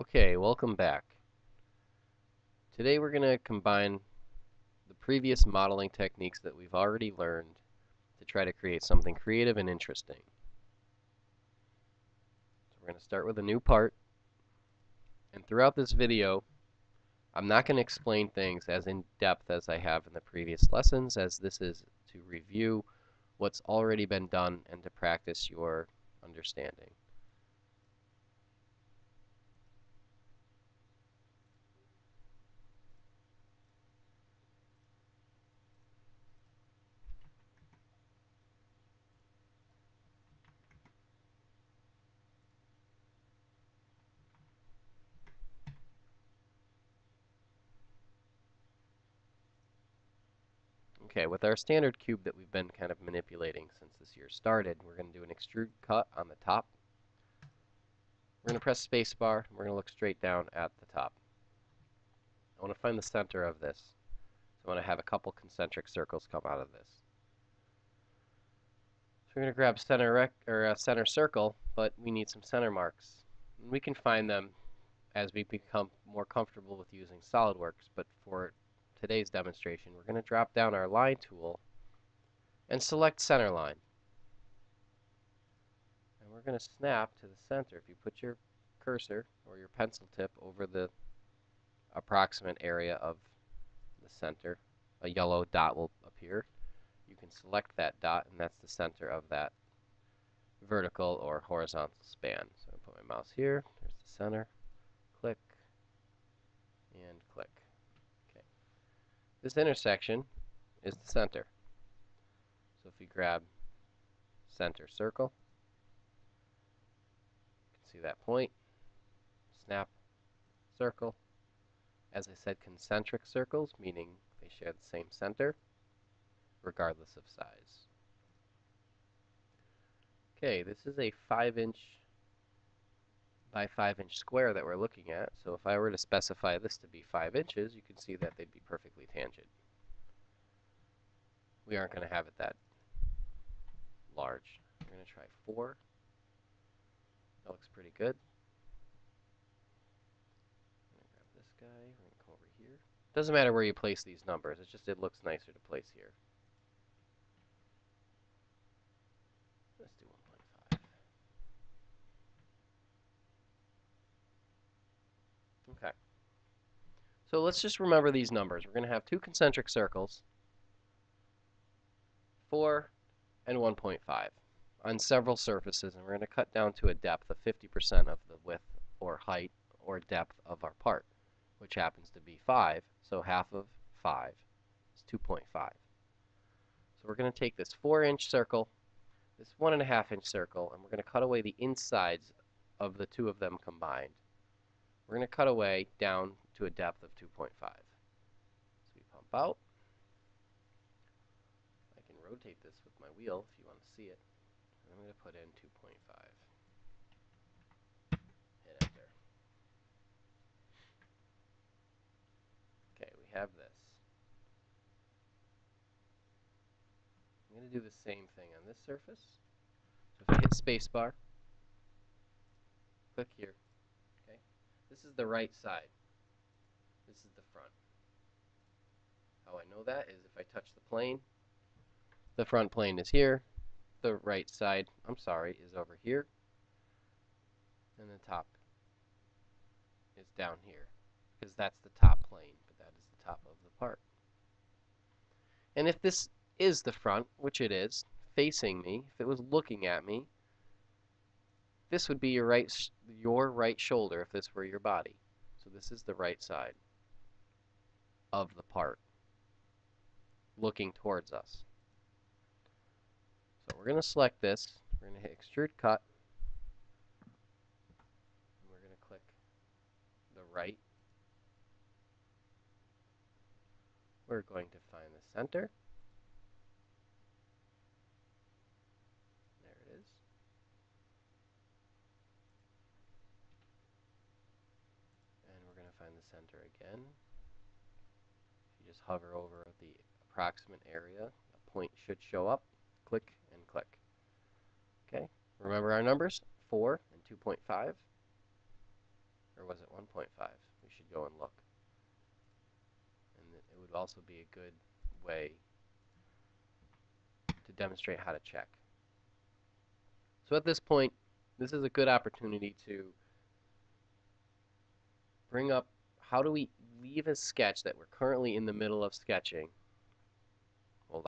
Okay, welcome back. Today we're going to combine the previous modeling techniques that we've already learned to try to create something creative and interesting. So we're going to start with a new part, and throughout this video, I'm not going to explain things as in depth as I have in the previous lessons, as this is to review what's already been done and to practice your understanding. Okay, with our standard cube that we've been kind of manipulating since this year started, we're going to do an extrude cut on the top. We're going to press spacebar, and we're going to look straight down at the top. I want to find the center of this. So I want to have a couple concentric circles come out of this. So we're going to grab center circle, but we need some center marks. And we can find them as we become more comfortable with using SolidWorks, but for today's demonstration, we're going to drop down our line tool and select center line. And we're going to snap to the center. If you put your cursor or your pencil tip over the approximate area of the center, a yellow dot will appear. You can select that dot, and that's the center of that vertical or horizontal span. So I put my mouse here, there's the center, click, and click. Okay. This intersection is the center. So if you grab center circle, you can see that point, snap, circle. As I said, concentric circles, meaning they share the same center, regardless of size. Okay, this is a 5-inch by 5-inch square that we're looking at. So if I were to specify this to be 5 inches, you can see that they'd be perfectly tangent. We aren't going to have it that large. We're going to try 4. That looks pretty good. I'm going to grab this guy. We're going to come over here. Doesn't matter where you place these numbers. It's just it looks nicer to place here. Let's do 1.5. Okay. So let's just remember these numbers. We're going to have 2 concentric circles, 4 and 1.5 on several surfaces, and we're going to cut down to a depth of 50% of the width or height or depth of our part, which happens to be 5. So half of 5 is 2.5. So we're going to take this 4-inch circle, this 1.5-inch circle, and we're going to cut away the insides of the two of them combined. We're going to cut away down to a depth of 2.5. So we pump out. I can rotate this with my wheel if you want to see it. And I'm going to put in 2.5. Hit enter. Okay, we have this. I'm going to do the same thing on this surface. So if I hit spacebar, click here. Okay, this is the right side. This is the front. How I know that is if I touch the plane, the front plane is here, the right side, is over here, and the top is down here, because that's the top plane, but that is the top of the part. And if this is the front, which it is, facing me, if it was looking at me, this would be your right shoulder if this were your body. So this is the right side of the part, looking towards us. So we're going to select this. We're going to hit extrude cut. And we're going to click the right. We're going to find the center. There it is. And we're going to find the center again. If you just hover over the approximate area, a point should show up. Click and click. Okay, remember our numbers, 4 and 2.5. Or was it 1.5? We should go and look. And it would also be a good way to demonstrate how to check. So at this point, this is a good opportunity to bring up how do we leave a sketch that we're currently in the middle of sketching